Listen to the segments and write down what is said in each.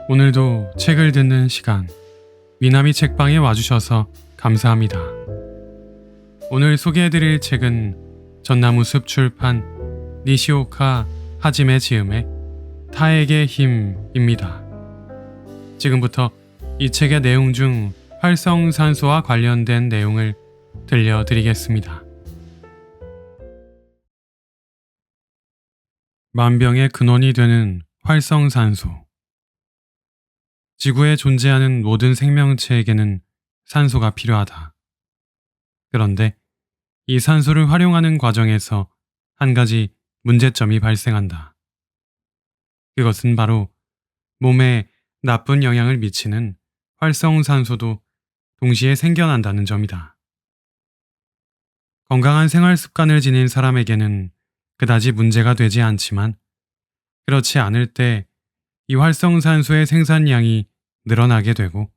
오늘도 책을 듣는 시간, 미나미 책방에 와주셔서 감사합니다. 오늘 소개해드릴 책은 전나무숲 출판 니시오카 하지메 지음의 타액의 힘입니다. 지금부터 이 책의 내용 중 활성산소와 관련된 내용을 들려드리겠습니다. 만병의 근원이 되는 활성산소. 지구에 존재하는 모든 생명체에게는 산소가 필요하다. 그런데 이 산소를 활용하는 과정에서 한 가지 문제점이 발생한다. 그것은 바로 몸에 나쁜 영향을 미치는 활성산소도 동시에 생겨난다는 점이다. 건강한 생활 습관을 지닌 사람에게는 그다지 문제가 되지 않지만, 그렇지 않을 때 이 활성산소의 생산량이 늘어나게 되고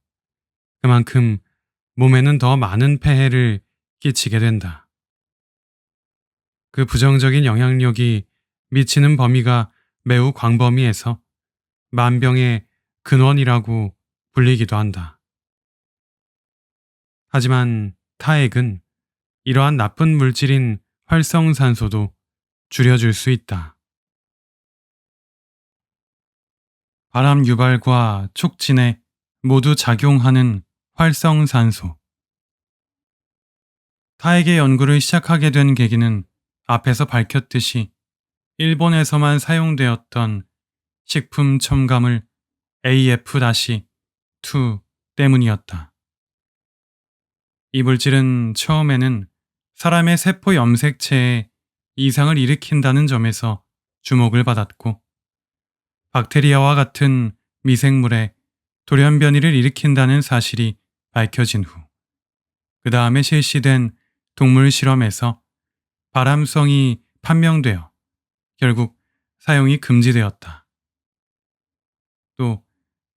그만큼 몸에는 더 많은 폐해를 끼치게 된다. 그 부정적인 영향력이 미치는 범위가 매우 광범위해서 만병의 근원이라고 불리기도 한다. 하지만 타액은 이러한 나쁜 물질인 활성산소도 줄여줄 수 있다. 바람 유발과 촉진에 모두 작용하는 활성산소. 타액의 연구를 시작하게 된 계기는 앞에서 밝혔듯이 일본에서만 사용되었던 식품 첨가물 AF-2 때문이었다. 이 물질은 처음에는 사람의 세포 염색체에 이상을 일으킨다는 점에서 주목을 받았고, 박테리아와 같은 미생물에 돌연변이를 일으킨다는 사실이 밝혀진 후, 그 다음에 실시된 동물 실험에서 발암성이 판명되어 결국 사용이 금지되었다. 또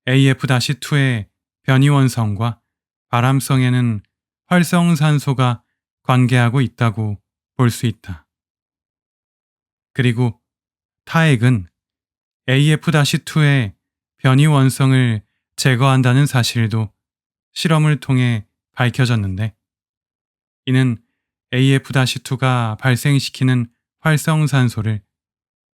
AF-2의 변이원성과 발암성에는 활성산소가 관계하고 있다고 볼 수 있다. 그리고 타액은 AF-2의 변이원성을 제거한다는 사실도 실험을 통해 밝혀졌는데, 이는 AF-2가 발생시키는 활성산소를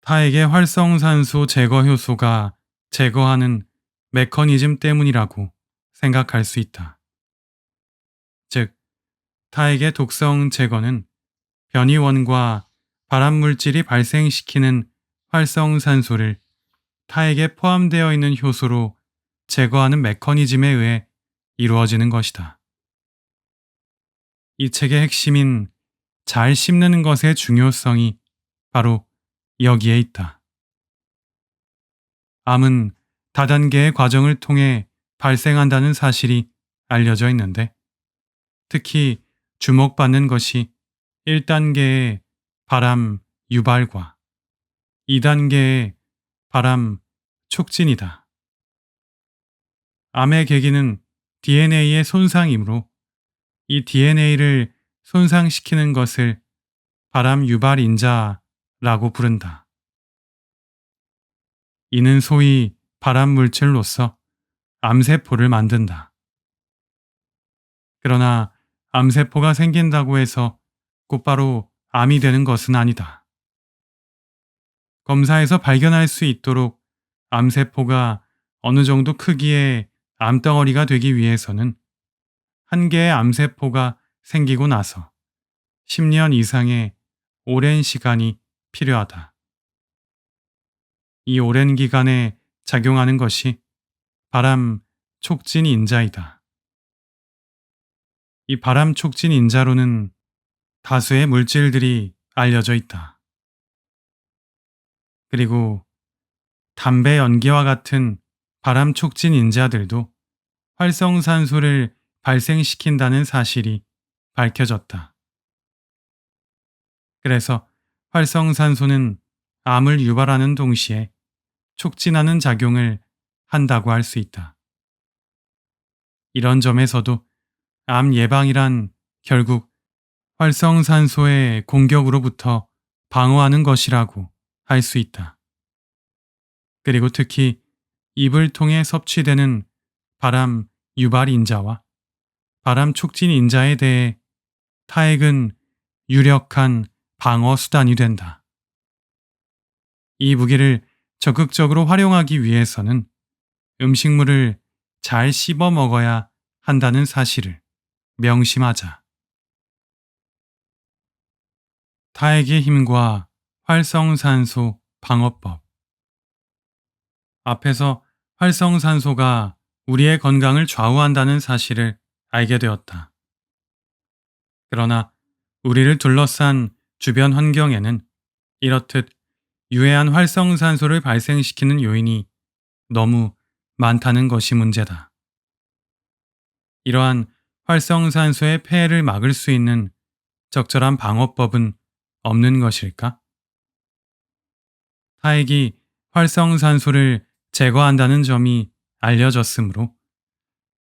타액의 활성산소 제거 효소가 제거하는 메커니즘 때문이라고 생각할 수 있다. 즉, 타액의 독성 제거는 변이원과 발암물질이 발생시키는 활성산소를 타액에 포함되어 있는 효소로 제거하는 메커니즘에 의해 이루어지는 것이다. 이 책의 핵심인 잘 씹는 것의 중요성이 바로 여기에 있다. 암은 다단계의 과정을 통해 발생한다는 사실이 알려져 있는데, 특히 주목받는 것이 1단계의 발암 유발과 2단계의 발암 촉진이다. 암의 계기는 DNA의 손상이므로 이 DNA를 손상시키는 것을 발암 유발 인자라고 부른다. 이는 소위 발암 물질로서 암세포를 만든다. 그러나 암세포가 생긴다고 해서 곧바로 암이 되는 것은 아니다. 검사에서 발견할 수 있도록 암세포가 어느 정도 크기의 암덩어리가 되기 위해서는 한 개의 암세포가 생기고 나서 10년 이상의 오랜 시간이 필요하다. 이 오랜 기간에 작용하는 것이 발암 촉진 인자이다. 이 발암 촉진 인자로는 다수의 물질들이 알려져 있다. 그리고 담배 연기와 같은 발암 촉진 인자들도 활성산소를 발생시킨다는 사실이 밝혀졌다. 그래서 활성산소는 암을 유발하는 동시에 촉진하는 작용을 한다고 할 수 있다. 이런 점에서도 암 예방이란 결국 활성산소의 공격으로부터 방어하는 것이라고 할 수 있다. 그리고 특히 입을 통해 섭취되는 바람 유발 인자와 바람 촉진 인자에 대해 타액은 유력한 방어 수단이 된다. 이 무기를 적극적으로 활용하기 위해서는 음식물을 잘 씹어 먹어야 한다는 사실을 명심하자. 타액의 힘과 활성산소 방어법. 앞에서 활성산소가 우리의 건강을 좌우한다는 사실을 알게 되었다. 그러나 우리를 둘러싼 주변 환경에는 이렇듯 유해한 활성산소를 발생시키는 요인이 너무 많다는 것이 문제다. 이러한 활성산소의 폐해를 막을 수 있는 적절한 방어법은 없는 것일까? 타액이 활성산소를 제거한다는 점이 알려졌으므로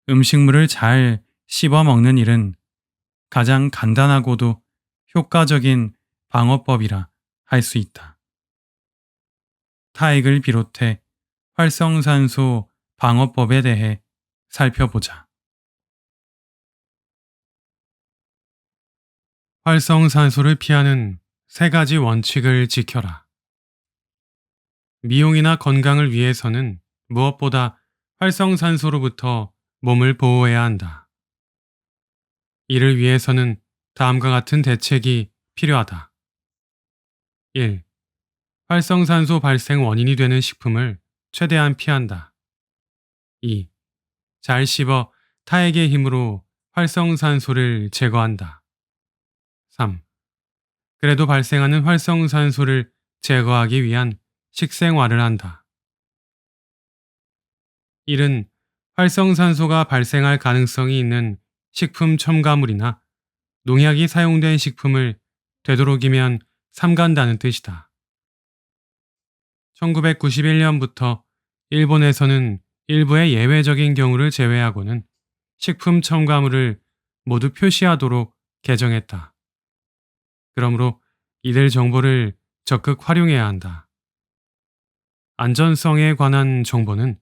음식물을 잘 씹어 먹는 일은 가장 간단하고도 효과적인 방어법이라 할 수 있다. 타액을 비롯해 활성산소 방어법에 대해 살펴보자. 활성산소를 피하는 3가지 원칙을 지켜라. 미용이나 건강을 위해서는 무엇보다 활성산소로부터 몸을 보호해야 한다. 이를 위해서는 다음과 같은 대책이 필요하다. 1. 활성산소 발생 원인이 되는 식품을 최대한 피한다. 2. 잘 씹어 타액의 힘으로 활성산소를 제거한다. 3. 그래도 발생하는 활성산소를 제거하기 위한 식생활을 한다. 1은 활성산소가 발생할 가능성이 있는 식품 첨가물이나 농약이 사용된 식품을 되도록이면 삼간다는 뜻이다. 1991년부터 일본에서는 일부의 예외적인 경우를 제외하고는 식품 첨가물을 모두 표시하도록 개정했다. 그러므로 이들 정보를 적극 활용해야 한다. 안전성에 관한 정보는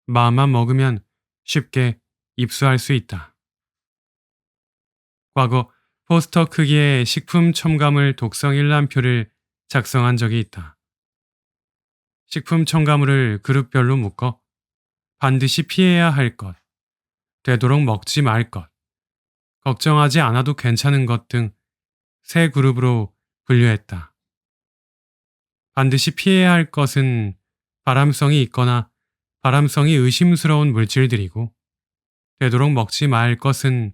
마음만 먹으면 쉽게 입수할 수 있다. 과거 포스터 크기의 식품 첨가물 독성 일람표를 작성한 적이 있다. 식품 첨가물을 그룹별로 묶어 반드시 피해야 할 것, 되도록 먹지 말 것, 걱정하지 않아도 괜찮은 것 등 3그룹으로 분류했다. 반드시 피해야 할 것은 발암성이 있거나 발암성이 의심스러운 물질들이고, 되도록 먹지 말 것은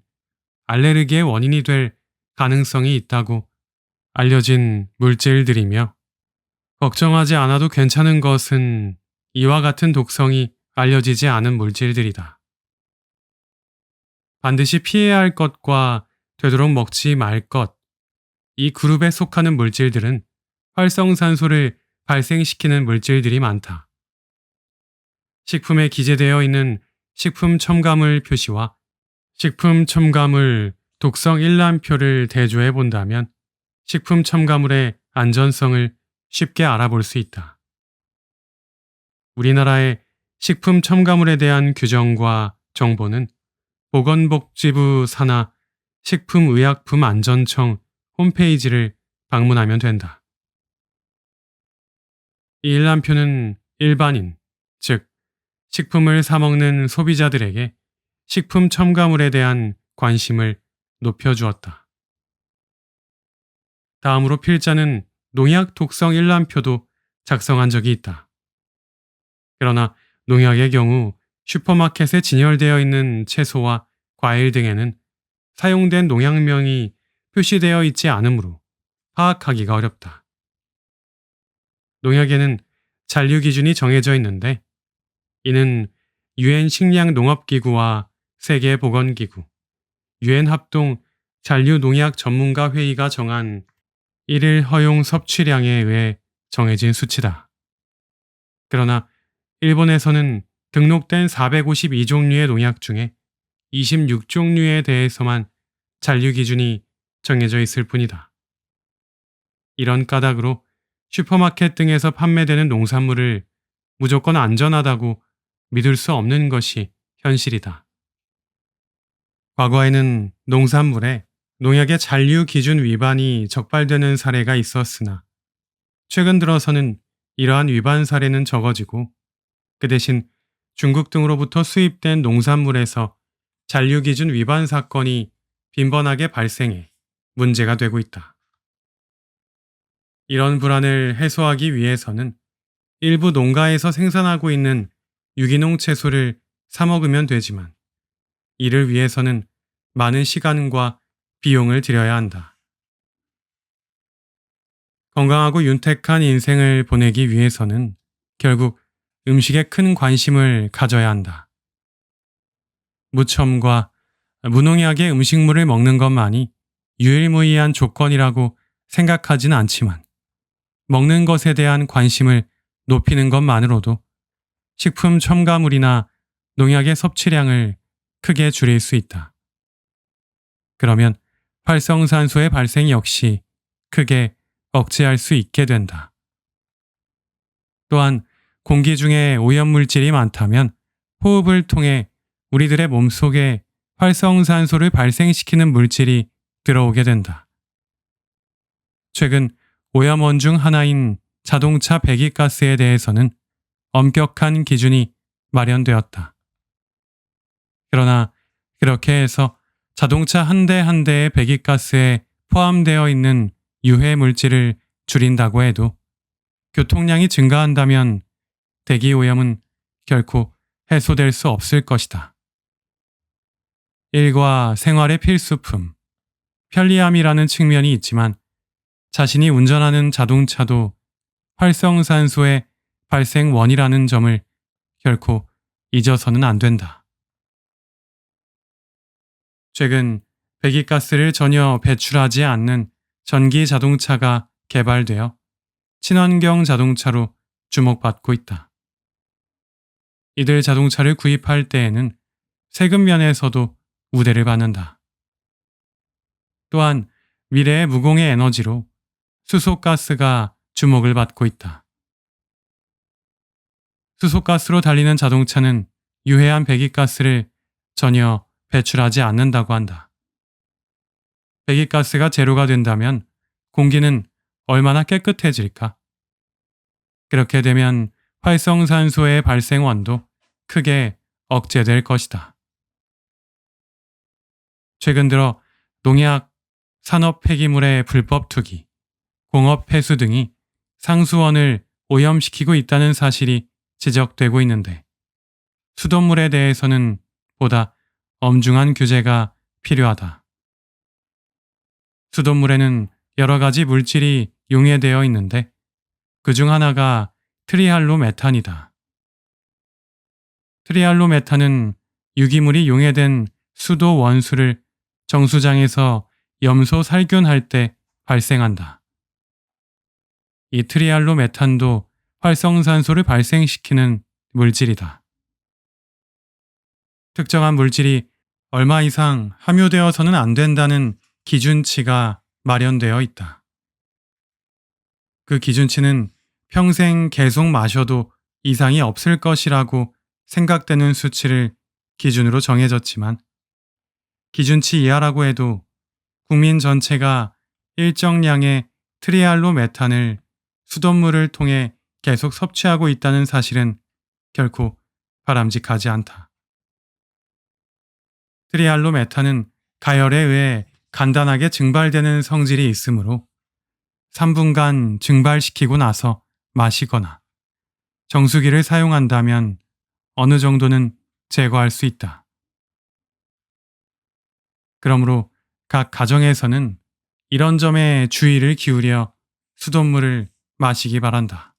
알레르기의 원인이 될 가능성이 있다고 알려진 물질들이며, 걱정하지 않아도 괜찮은 것은 이와 같은 독성이 알려지지 않은 물질들이다. 반드시 피해야 할 것과 되도록 먹지 말 것, 이 그룹에 속하는 물질들은 활성산소를 발생시키는 물질들이 많다. 식품에 기재되어 있는 식품 첨가물 표시와 식품 첨가물 독성 일람표를 대조해 본다면 식품 첨가물의 안전성을 쉽게 알아볼 수 있다. 우리나라의 식품 첨가물에 대한 규정과 정보는 보건복지부 산하 식품의약품안전청 홈페이지를 방문하면 된다. 이 일람표는 일반인, 즉 식품을 사 먹는 소비자들에게 식품 첨가물에 대한 관심을 높여주었다. 다음으로 필자는 농약 독성 일람표도 작성한 적이 있다. 그러나 농약의 경우 슈퍼마켓에 진열되어 있는 채소와 과일 등에는 사용된 농약명이 표시되어 있지 않으므로 파악하기가 어렵다. 농약에는 잔류 기준이 정해져 있는데, 이는 유엔 식량농업기구와 세계보건기구, 유엔 합동 잔류 농약 전문가 회의가 정한 1일 허용 섭취량에 의해 정해진 수치다. 그러나 일본에서는 등록된 452종류의 농약 중에 26종류에 대해서만 잔류 기준이 정해져 있을 뿐이다. 이런 까닭으로 슈퍼마켓 등에서 판매되는 농산물을 무조건 안전하다고 믿을 수 없는 것이 현실이다. 과거에는 농산물에 농약의 잔류 기준 위반이 적발되는 사례가 있었으나 최근 들어서는 이러한 위반 사례는 적어지고 그 대신 중국 등으로부터 수입된 농산물에서 잔류 기준 위반 사건이 빈번하게 발생해 문제가 되고 있다. 이런 불안을 해소하기 위해서는 일부 농가에서 생산하고 있는 유기농 채소를 사 먹으면 되지만 이를 위해서는 많은 시간과 비용을 들여야 한다. 건강하고 윤택한 인생을 보내기 위해서는 결국 음식에 큰 관심을 가져야 한다. 무첨과 무농약의 음식물을 먹는 것만이 유일무이한 조건이라고 생각하지는 않지만 먹는 것에 대한 관심을 높이는 것만으로도 식품 첨가물이나 농약의 섭취량을 크게 줄일 수 있다. 그러면 활성산소의 발생 역시 크게 억제할 수 있게 된다. 또한 공기 중에 오염물질이 많다면 호흡을 통해 우리들의 몸속에 활성산소를 발생시키는 물질이 들어오게 된다. 최근 오염원 중 하나인 자동차 배기가스에 대해서는 엄격한 기준이 마련되었다. 그러나 그렇게 해서 자동차 한 대 한 대의 배기가스에 포함되어 있는 유해 물질을 줄인다고 해도 교통량이 증가한다면 대기 오염은 결코 해소될 수 없을 것이다. 일과 생활의 필수품, 편리함이라는 측면이 있지만 자신이 운전하는 자동차도 활성산소의 발생 원이라는 점을 결코 잊어서는 안 된다. 최근 배기가스를 전혀 배출하지 않는 전기 자동차가 개발되어 친환경 자동차로 주목받고 있다. 이들 자동차를 구입할 때에는 세금 면에서도 우대를 받는다. 또한 미래의 무공해 에너지로 수소가스가 주목을 받고 있다. 수소가스로 달리는 자동차는 유해한 배기가스를 전혀 배출하지 않는다고 한다. 배기가스가 제로가 된다면 공기는 얼마나 깨끗해질까? 그렇게 되면 활성산소의 발생원도 크게 억제될 것이다. 최근 들어 농약, 산업 폐기물의 불법 투기, 공업 폐수 등이 상수원을 오염시키고 있다는 사실이 지적되고 있는데 수돗물에 대해서는 보다 엄중한 규제가 필요하다. 수돗물에는 여러 가지 물질이 용해되어 있는데 그중 하나가 트리할로메탄이다. 트리할로메탄은 유기물이 용해된 수도 원수를 정수장에서 염소 살균할 때 발생한다. 이 트리할로메탄도 활성산소를 발생시키는 물질이다. 특정한 물질이 얼마 이상 함유되어서는 안 된다는 기준치가 마련되어 있다. 그 기준치는 평생 계속 마셔도 이상이 없을 것이라고 생각되는 수치를 기준으로 정해졌지만 기준치 이하라고 해도 국민 전체가 일정량의 트리할로메탄을 수돗물을 통해 계속 섭취하고 있다는 사실은 결코 바람직하지 않다. 트리할로메탄은 가열에 의해 간단하게 증발되는 성질이 있으므로 3분간 증발시키고 나서 마시거나 정수기를 사용한다면 어느 정도는 제거할 수 있다. 그러므로 각 가정에서는 이런 점에 주의를 기울여 수돗물을 마시기 바란다.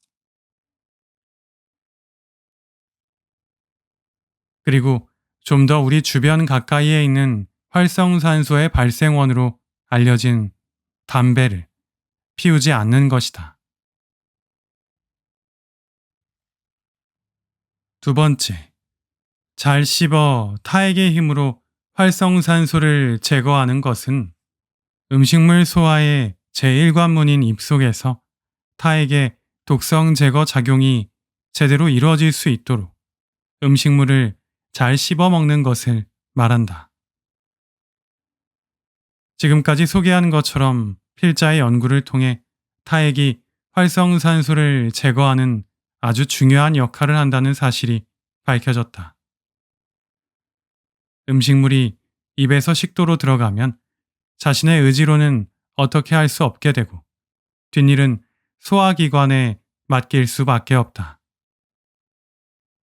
그리고 좀 더 우리 주변 가까이에 있는 활성산소의 발생원으로 알려진 담배를 피우지 않는 것이다. 두 번째, 잘 씹어 타액의 힘으로 활성산소를 제거하는 것은 음식물 소화의 제1관문인 입속에서 타액의 독성 제거 작용이 제대로 이루어질 수 있도록 음식물을 잘 씹어 먹는 것을 말한다. 지금까지 소개한 것처럼 필자의 연구를 통해 타액이 활성산소를 제거하는 아주 중요한 역할을 한다는 사실이 밝혀졌다. 음식물이 입에서 식도로 들어가면 자신의 의지로는 어떻게 할 수 없게 되고 뒷일은 소화기관에 맡길 수밖에 없다.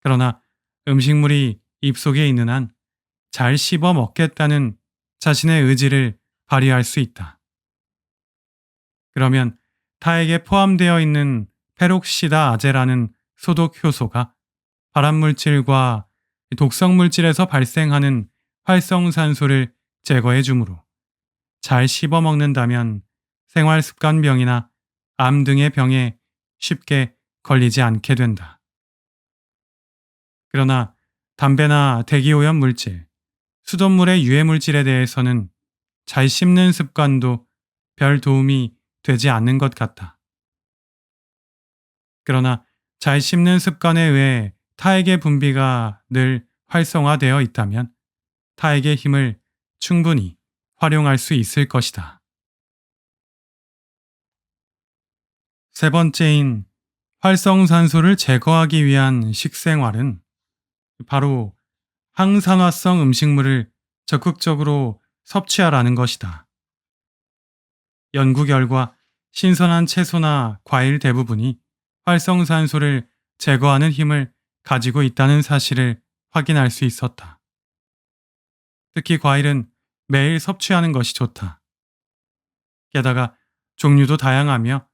그러나 음식물이 입속에 있는 한 잘 씹어 먹겠다는 자신의 의지를 발휘할 수 있다. 그러면 타액에 포함되어 있는 페록시다 아제라는 소독 효소가 발암물질과 독성물질에서 발생하는 활성산소를 제거해 주므로 잘 씹어 먹는다면 생활습관병이나 암 등의 병에 쉽게 걸리지 않게 된다. 그러나 담배나 대기오염 물질, 수돗물의 유해물질에 대해서는 잘 씹는 습관도 별 도움이 되지 않는 것 같다. 그러나 잘 씹는 습관에 의해 타액의 분비가 늘 활성화되어 있다면 타액의 힘을 충분히 활용할 수 있을 것이다. 세 번째인 활성산소를 제거하기 위한 식생활은 바로 항산화성 음식물을 적극적으로 섭취하라는 것이다. 연구 결과 신선한 채소나 과일 대부분이 활성산소를 제거하는 힘을 가지고 있다는 사실을 확인할 수 있었다. 특히 과일은 매일 섭취하는 것이 좋다. 게다가 종류도 다양하며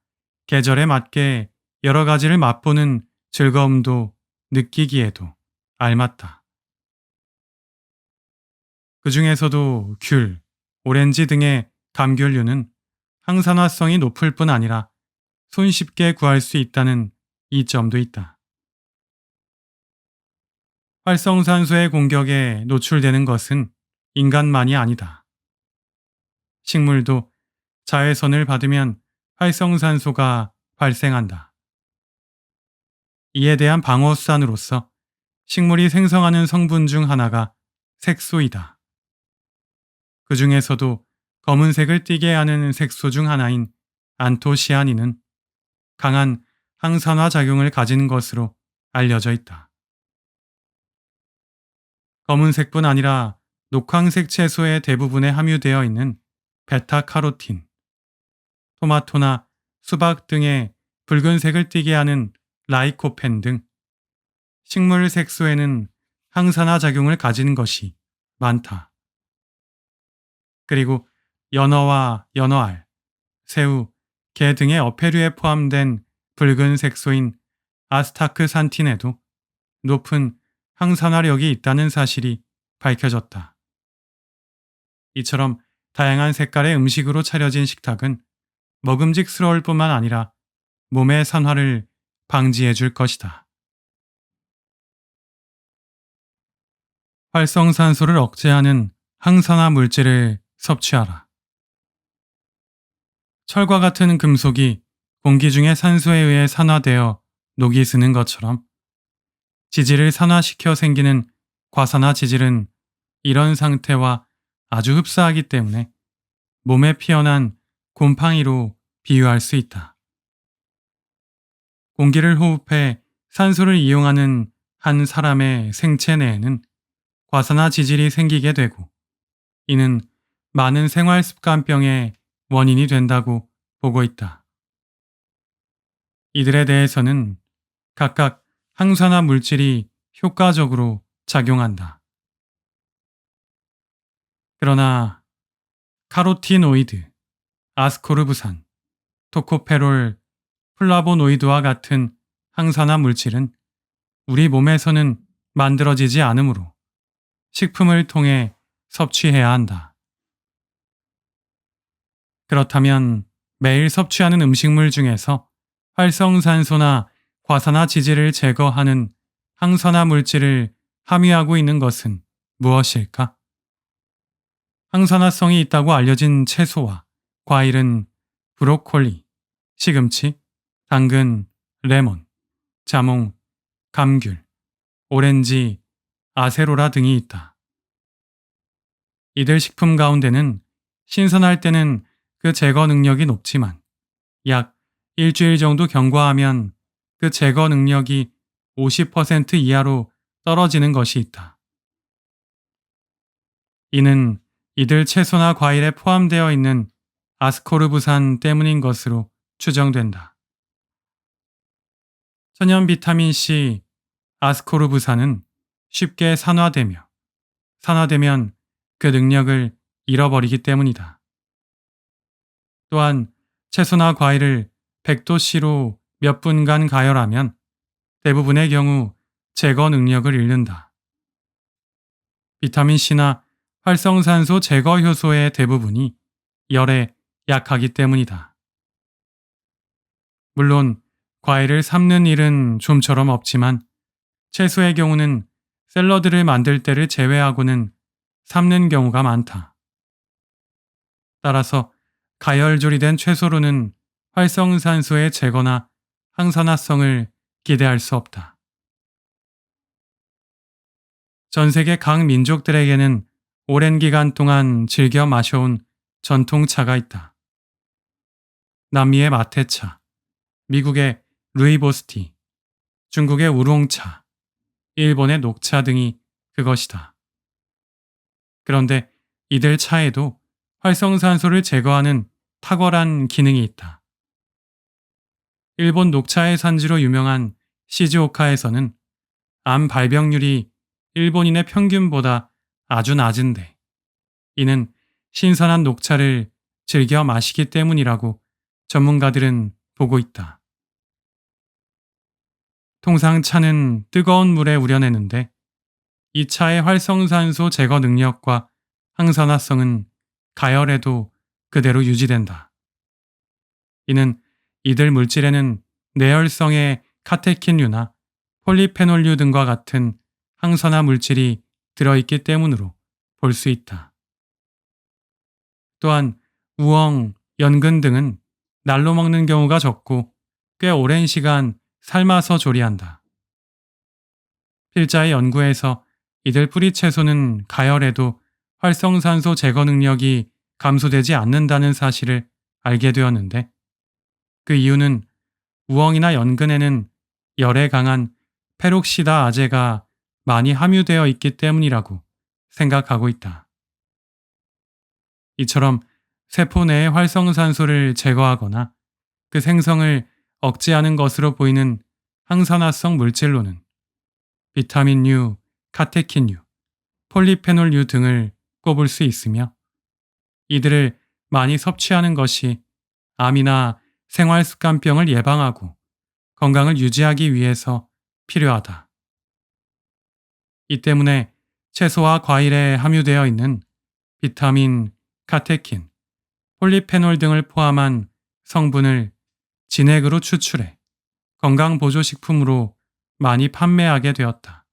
계절에 맞게 여러 가지를 맛보는 즐거움도 느끼기에도 알맞다. 그 중에서도 귤, 오렌지 등의 감귤류는 항산화성이 높을 뿐 아니라 손쉽게 구할 수 있다는 이점도 있다. 활성산소의 공격에 노출되는 것은 인간만이 아니다. 식물도 자외선을 받으면 활성산소가 발생한다. 이에 대한 방어수단으로서 식물이 생성하는 성분 중 하나가 색소이다. 그 중에서도 검은색을 띠게 하는 색소 중 하나인 안토시아닌은 강한 항산화 작용을 가진 것으로 알려져 있다. 검은색뿐 아니라 녹황색 채소의 대부분에 함유되어 있는 베타카로틴, 토마토나 수박 등의 붉은색을 띠게 하는 라이코펜 등 식물 색소에는 항산화 작용을 가진 것이 많다. 그리고 연어와 연어알, 새우, 게 등의 어패류에 포함된 붉은 색소인 아스타크산틴에도 높은 항산화력이 있다는 사실이 밝혀졌다. 이처럼 다양한 색깔의 음식으로 차려진 식탁은 먹음직스러울 뿐만 아니라 몸의 산화를 방지해 줄 것이다. 활성산소를 억제하는 항산화 물질을 섭취하라. 철과 같은 금속이 공기 중의 산소에 의해 산화되어 녹이 스는 것처럼 지질을 산화시켜 생기는 과산화 지질은 이런 상태와 아주 흡사하기 때문에 몸에 피어난 곰팡이로 비유할 수 있다. 공기를 호흡해 산소를 이용하는 한 사람의 생체 내에는 과산화 지질이 생기게 되고 이는 많은 생활습관병의 원인이 된다고 보고 있다. 이들에 대해서는 각각 항산화 물질이 효과적으로 작용한다. 그러나 카로티노이드, 아스코르브산, 토코페롤, 플라보노이드와 같은 항산화 물질은 우리 몸에서는 만들어지지 않으므로 식품을 통해 섭취해야 한다. 그렇다면 매일 섭취하는 음식물 중에서 활성산소나 과산화 지질을 제거하는 항산화 물질을 함유하고 있는 것은 무엇일까? 항산화성이 있다고 알려진 채소와 과일은 브로콜리, 시금치, 당근, 레몬, 자몽, 감귤, 오렌지, 아세로라 등이 있다. 이들 식품 가운데는 신선할 때는 그 제거 능력이 높지만 약 일주일 정도 경과하면 그 제거 능력이 50% 이하로 떨어지는 것이 있다. 이는 이들 채소나 과일에 포함되어 있는 아스코르부산 때문인 것으로 추정된다. 천연 비타민 C 아스코르부산은 쉽게 산화되면 그 능력을 잃어버리기 때문이다. 또한 채소나 과일을 100도씨로 몇 분간 가열하면 대부분의 경우 제거 능력을 잃는다. 비타민 C나 활성산소 제거 효소의 대부분이 열에 약하기 때문이다. 물론 과일을 삶는 일은 좀처럼 없지만 채소의 경우는 샐러드를 만들 때를 제외하고는 삶는 경우가 많다. 따라서 가열 조리된 채소로는 활성산소의 제거나 항산화성을 기대할 수 없다. 전 세계 각 민족들에게는 오랜 기간 동안 즐겨 마셔온 전통차가 있다. 남미의 마테차, 미국의 루이보스티, 중국의 우롱차, 일본의 녹차 등이 그것이다. 그런데 이들 차에도 활성산소를 제거하는 탁월한 기능이 있다. 일본 녹차의 산지로 유명한 시즈오카에서는 암 발병률이 일본인의 평균보다 아주 낮은데 이는 신선한 녹차를 즐겨 마시기 때문이라고 전문가들은 보고 있다. 통상 차는 뜨거운 물에 우려내는데 이 차의 활성산소 제거 능력과 항산화성은 가열에도 그대로 유지된다. 이는 이들 물질에는 내열성의 카테킨류나 폴리페놀류 등과 같은 항산화 물질이 들어있기 때문으로 볼 수 있다. 또한 우엉, 연근 등은 날로 먹는 경우가 적고 꽤 오랜 시간 삶아서 조리한다. 필자의 연구에서 이들 뿌리 채소는 가열에도 활성산소 제거 능력이 감소되지 않는다는 사실을 알게 되었는데 그 이유는 우엉이나 연근에는 열에 강한 페록시다 아제가 많이 함유되어 있기 때문이라고 생각하고 있다. 이처럼 세포 내의 활성산소를 제거하거나 그 생성을 억제하는 것으로 보이는 항산화성 물질로는 비타민류, 카테킨류, 폴리페놀류 등을 꼽을 수 있으며 이들을 많이 섭취하는 것이 암이나 생활습관병을 예방하고 건강을 유지하기 위해서 필요하다. 이 때문에 채소와 과일에 함유되어 있는 비타민, 카테킨, 폴리페놀 등을 포함한 성분을 진액으로 추출해 건강보조식품으로 많이 판매하게 되었다.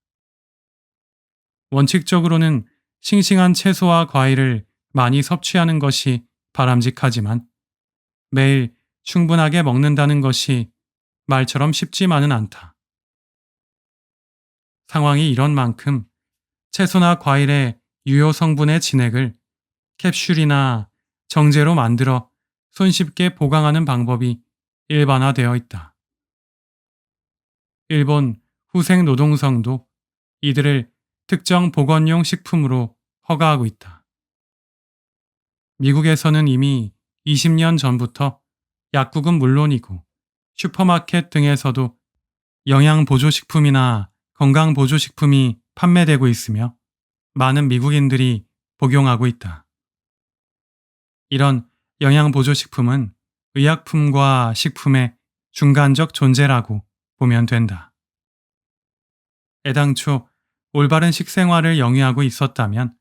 원칙적으로는 싱싱한 채소와 과일을 많이 섭취하는 것이 바람직하지만 매일 충분하게 먹는다는 것이 말처럼 쉽지만은 않다. 상황이 이런 만큼 채소나 과일의 유효 성분의 진액을 캡슐이나 정제로 만들어 손쉽게 보강하는 방법이 일반화되어 있다. 일본 후생노동성도 이들을 특정 보건용 식품으로 허가하고 있다. 미국에서는 이미 20년 전부터 약국은 물론이고 슈퍼마켓 등에서도 영양보조식품이나 건강보조식품이 판매되고 있으며 많은 미국인들이 복용하고 있다. 이런 영양보조식품은 의약품과 식품의 중간적 존재라고 보면 된다. 애당초 올바른 식생활을 영위하고 있었다면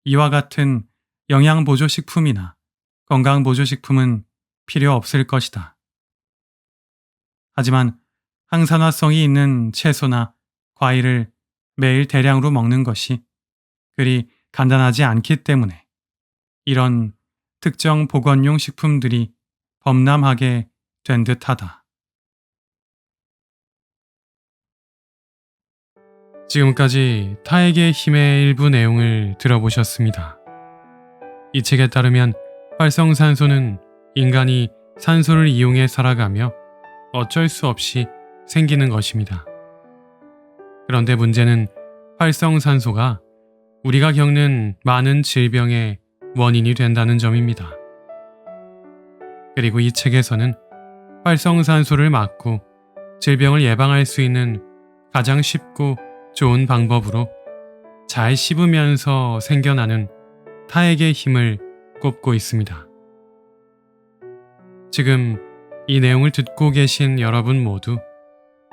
이와 같은 영양보조식품이나 건강보조식품은 필요 없을 것이다. 하지만 항산화성이 있는 채소나 과일을 매일 대량으로 먹는 것이 그리 간단하지 않기 때문에 이런 특정 보건용 식품들이 범람하게 된 듯하다. 지금까지 타액의 힘의 일부 내용을 들어보셨습니다. 이 책에 따르면 활성산소는 인간이 산소를 이용해 살아가며 어쩔 수 없이 생기는 것입니다. 그런데 문제는 활성산소가 우리가 겪는 많은 질병의 원인이 된다는 점입니다. 그리고 이 책에서는 활성산소를 막고 질병을 예방할 수 있는 가장 쉽고 좋은 방법으로 잘 씹으면서 생겨나는 타액의 힘을 꼽고 있습니다. 지금 이 내용을 듣고 계신 여러분 모두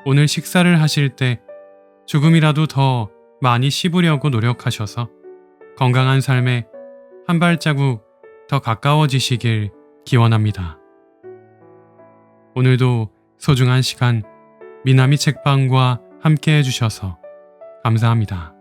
오늘 식사를 하실 때 조금이라도 더 많이 씹으려고 노력하셔서 건강한 삶에 한 발자국 더 가까워지시길 기원합니다. 오늘도 소중한 시간 미나미 책방과 함께 해주셔서 감사합니다.